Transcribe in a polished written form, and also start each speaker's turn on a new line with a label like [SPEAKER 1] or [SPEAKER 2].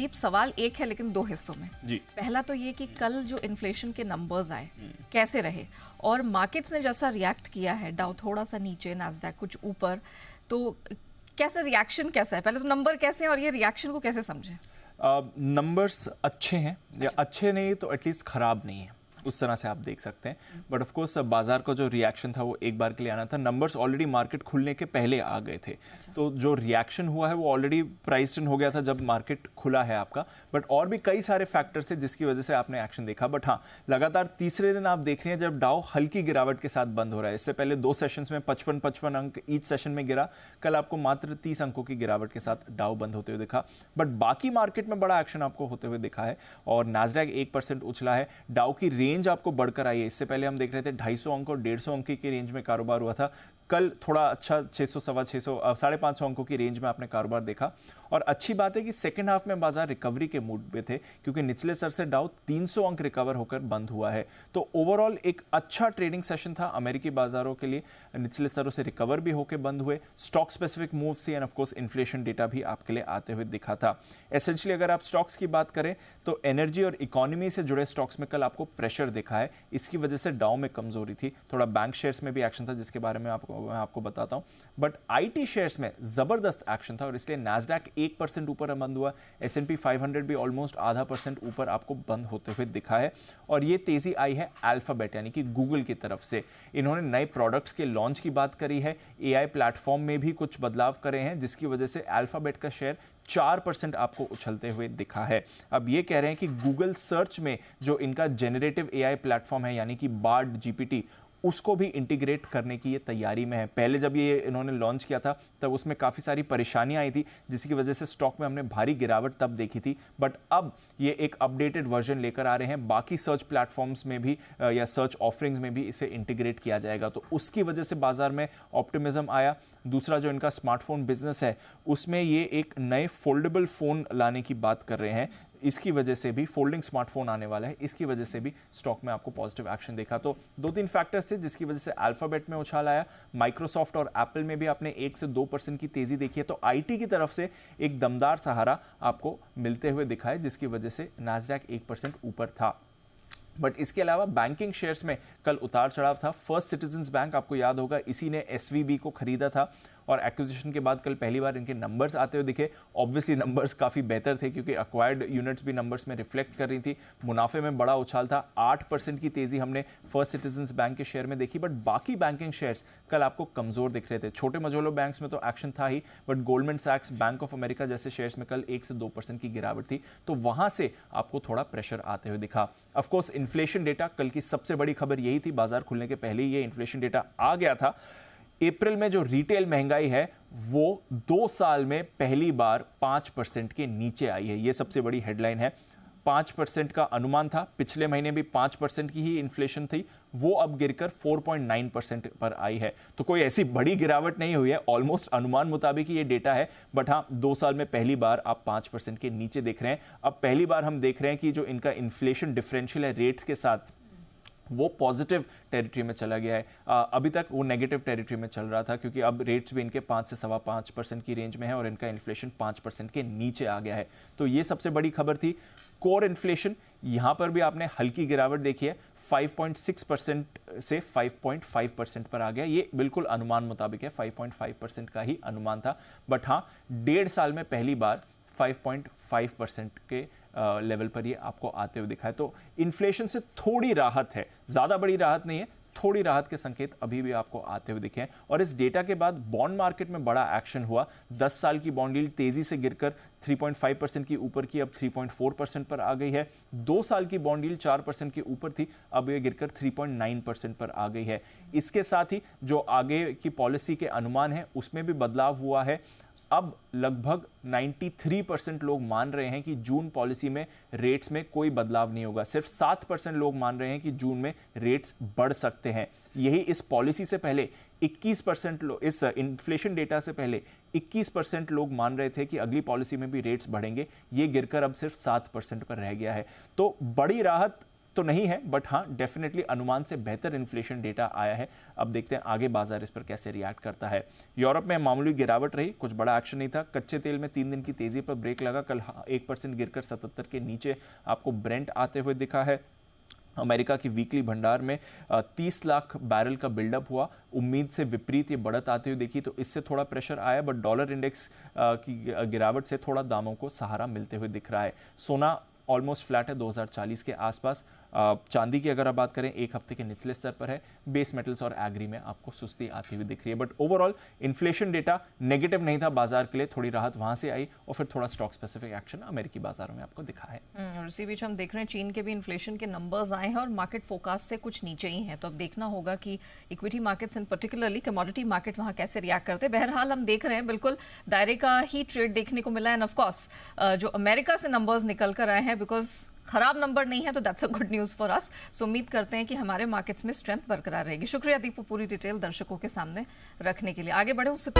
[SPEAKER 1] दीप, सवाल एक है लेकिन दो हिस्सों में
[SPEAKER 2] जी।
[SPEAKER 1] पहला तो ये कि कल जो इन्फ्लेशन के नंबर्स आए कैसे रहे और मार्केट्स ने जैसा रिएक्ट किया है, डाउ थोड़ा सा नीचे, नास्डैक कुछ ऊपर, तो कैसा रिएक्शन कैसा है? पहले तो नंबर कैसे हैं और ये रिएक्शन को कैसे समझें?
[SPEAKER 2] नंबर्स अच्छे हैं, या अच्छे नहीं तो एटलीस्ट खराब नहीं है, उस तरह से आप देख सकते हैं। बट ऑफ कोर्स बाजार का जो रिएक्शन था वो एक बार के लिए आना था। नंबर्स ऑलरेडी मार्केट खुलने के पहले आ गए थे, तो जो रिएक्शन हुआ है वो ऑलरेडी प्राइस्ड इन हो गया था जब मार्केट खुला है आपका। बट और भी कई सारे फैक्टर्स थे जिसकी वजह से आपने एक्शन देखा। बट हाँ, लगातार तीसरे दिन आप देख रहे हैं जब डाउ हल्की गिरावट के साथ बंद हो रहा है। इससे पहले 2 सेशंस में 55 अंक ईच सेशन में गिरा, कल आपको मात्र 30 अंकों की गिरावट के साथ डाउ बंद होते हुए दिखा। बट बाकी मार्केट में बड़ा एक्शन आपको होते हुए दिखा है और नास्डैक 1% उछला है। डाउ की रेंज आपको बढ़कर आई है। इससे पहले हम देख रहे थे 250 अंक और 150 अंक की रेंज में कारोबार हुआ था। कल थोड़ा अच्छा 600 सवा 600 550 अंकों की रेंज में आपने कारोबार देखा। और अच्छी बात है कि सेकंड हाफ में बाजार रिकवरी के मूड पे थे, क्योंकि निचले स्तर से डाउ 300 अंक रिकवर होकर बंद हुआ है। तो ओवरऑल एक अच्छा ट्रेडिंग सेशन था अमेरिकी बाजारों के लिए। निचले स्तरों से रिकवर भी होकर बंद हुए। स्टॉक स्पेसिफिक मूव थी end of course inflation data भी आपके लिए आते हुए दिखा था। एसेंशियली अगर आप स्टॉक्स की बात करें तो एनर्जी और इकोनॉमी से जुड़े स्टॉक्स में कल आपको प्रेशर दिखा है। इसकी वजह से डाउ में कमजोरी थी। थोड़ा बैंक शेयर्स में भी एक्शन था जिसके बारे में मैं आपको बताता हूं। बट आईटी शेयर्स में जबरदस्त एक्शन था और इसलिए नास्डैक 1% ऊपर बंद हुआ। S&P 500 भी ऑलमोस्ट आधा % ऊपर आपको बंद होते हुए दिखा है। और ये तेजी आई है अल्फाबेट यानी कि गूगल की तरफ से। इन्होंने नए प्रोडक्ट्स के लॉन्च की बात करी है, AI प्लेटफॉर्म में भी कुछ बदलाव करे हैं, जिसकी वजह से अल्फाबेट का शेयर 4% आपको उछलते हुए दिखा है। अब ये कह रहे हैं कि गूगल सर्च में जो इनका जेनरेटिव AI प्लेटफॉर्म है यानी कि बार्ड GPT, उसको भी इंटीग्रेट करने की ये तैयारी में है। पहले जब ये इन्होंने लॉन्च किया था तब उसमें काफ़ी सारी परेशानियां आई थी, जिसकी वजह से स्टॉक में हमने भारी गिरावट तब देखी थी। बट अब ये एक अपडेटेड वर्जन लेकर आ रहे हैं। बाकी सर्च प्लेटफॉर्म्स में भी या सर्च ऑफरिंग्स में भी इसे इंटीग्रेट किया जाएगा, तो उसकी वजह से बाजार में ऑप्टिमिज्म आया। दूसरा जो इनका स्मार्टफोन बिजनेस है उसमें ये एक नए फोल्डेबल फ़ोन लाने की बात कर रहे हैं। इसकी वजह से भी फोल्डिंग स्मार्टफोन आने वाला है, इसकी वजह से भी स्टॉक में आपको पॉजिटिव एक्शन देखा। तो 2-3 फैक्टर्स थे जिसकी वजह से अल्फाबेट में उछाल आया। माइक्रोसॉफ्ट और एप्पल में भी आपने 1 से 2% की तेजी देखी है। तो आईटी की तरफ से एक दमदार सहारा आपको मिलते हुए दिखा है, जिसकी वजह से नास्डैक 1% ऊपर था। बट इसके अलावा बैंकिंग शेयर्स में कल उतार चढ़ाव था। फर्स्ट सिटीजन्स बैंक आपको याद होगा, इसी ने SVB को खरीदा था और एक्विजिशन के बाद कल पहली बार इनके नंबर्स आते हुए दिखे। ऑब्वियसली नंबर्स काफ़ी बेहतर थे क्योंकि एक्वायर्ड यूनिट्स भी नंबर्स में रिफ्लेक्ट कर रही थी। मुनाफे में बड़ा उछाल था। 8% की तेजी हमने फर्स्ट सिटीजन्स बैंक के शेयर में देखी। बट बाकी बैंकिंग शेयर्स कल आपको कमजोर दिख रहे थे। छोटे मझोले बैंक्स में तो एक्शन था ही, बट गोल्डमैन सैक्स, बैंक ऑफ अमेरिका जैसे शेयर्स में कल 1 से 2% की गिरावट थी, तो वहां से आपको थोड़ा प्रेशर आते हुए दिखा। ऑफकोर्स इन्फ्लेशन डेटा कल की सबसे बड़ी खबर यही थी। बाजार खुलने के पहले ही ये इन्फ्लेशन डेटा आ गया था। अप्रैल में जो रिटेल महंगाई है वो 2 साल में पहली बार 5% के नीचे आई है। ये सबसे बड़ी हेडलाइन है। 5% का अनुमान था, पिछले महीने भी 5% की ही इन्फ्लेशन थी, वो अब गिरकर 4.9% पर आई है। तो कोई ऐसी बड़ी गिरावट नहीं हुई है, ऑलमोस्ट अनुमान मुताबिक ही ये डेटा है। बट हाँ, 2 साल में पहली बार आप 5% के नीचे देख रहे हैं। अब पहली बार हम देख रहे हैं कि जो इनका इन्फ्लेशन डिफरेंशियल है रेट्स के साथ, वो पॉजिटिव टेरिटरी में चला गया है। अभी तक वो नेगेटिव टेरिटरी में चल रहा था क्योंकि अब रेट्स भी इनके 5 से 5.25% की रेंज में है और इनका इन्फ्लेशन 5% के नीचे आ गया है। तो ये सबसे बड़ी खबर थी। कोर इन्फ्लेशन, यहां पर भी आपने हल्की गिरावट देखी है, 5.6% से 5.5% पर आ गया। ये बिल्कुल अनुमान मुताबिक है, 5.5% का ही अनुमान था। बट हाँ, 1.5 साल में पहली बार 5.5% के लेवल पर ये आपको आते हुए दिखा है। तो इन्फ्लेशन से थोड़ी राहत है, ज्यादा बड़ी राहत नहीं है, थोड़ी राहत के संकेत अभी भी आपको आते हुए दिखे हैं। और इस डेटा के बाद बॉन्ड मार्केट में बड़ा एक्शन हुआ। 10 साल की बॉन्ड यील्ड तेजी से गिरकर 3.5% की ऊपर की अब 3.4% पर आ गई है। 2 साल की बॉन्ड यील्ड 4% के ऊपर थी, अब ये गिरकर 3.9% पर आ गई है। इसके साथ ही जो आगे की पॉलिसी के अनुमान है उसमें भी बदलाव हुआ है। अब लगभग 93% लोग मान रहे हैं कि जून पॉलिसी में रेट्स में कोई बदलाव नहीं होगा। सिर्फ 7% लोग मान रहे हैं कि जून में रेट्स बढ़ सकते हैं। यही इस पॉलिसी से पहले 21% लोग, इस इन्फ्लेशन डेटा से पहले 21% लोग मान रहे थे कि अगली पॉलिसी में भी रेट्स बढ़ेंगे। ये गिरकर अब सिर्फ 7% पर रह गया है। तो बड़ी राहत तो नहीं है, बट हाँ डेफिनेटली अनुमान से बेहतर इन्फ्लेशन डेटा आया है। अब देखते हैं आगे बाजार इस पर कैसे रिएक्ट करता है। यूरोप में मामूली गिरावट रही, कुछ बड़ा एक्शन नहीं था। कच्चे तेल में 3 दिन की तेजी पर ब्रेक लगा, कल 1% गिरकर 77 के नीचे आपको ब्रेंट आते हुए दिखा है। अमेरिका की वीकली भंडार में 30 लाख बैरल का बिल्डअप हुआ, उम्मीद से विपरीत ये बढ़त आती हुई देखी, तो इससे थोड़ा प्रेशर आया, बट डॉलर इंडेक्स की गिरावट से थोड़ा दामों को सहारा मिलते हुए दिख रहा है। सोना ऑलमोस्ट फ्लैट है 2040 के आसपास। चांदी की अगर आप बात करें एक हफ्ते के निचले स्तर पर है। बेस मेटल्स और एग्री में आपको सुस्ती आती हुई दिख रही है, but overall inflation data negative नहीं था बाजार के लिए, थोड़ी राहत वहां से आई और फिर थोड़ा स्टॉक स्पेसिफिक एक्शन अमेरिकी बाजारों में आपको दिखा है।
[SPEAKER 1] और इसी बीच हम देख रहे हैं चीन के भी इन्फ्लेशन के नंबर्स आए हैं और मार्केट फोकास्ट से कुछ नीचे ही हैं, तो अब देखना होगा कि equity markets in particularly commodity market वहां कैसे रिएक्ट करते हैं। बहरहाल हम देख रहे हैं बिल्कुल दायरे का ही ट्रेड देखने को मिला, एंड ऑफ कोर्स जो अमेरिका से नंबर्स निकल कर आए हैं, बिकॉज खराब नंबर नहीं है तो that's a good news for us. So उम्मीद करते हैं कि हमारे मार्केट्स में स्ट्रेंथ बरकरार रहेगी। शुक्रिया दीपू, पूरी डिटेल दर्शकों के सामने रखने के लिए। आगे बढ़े उससे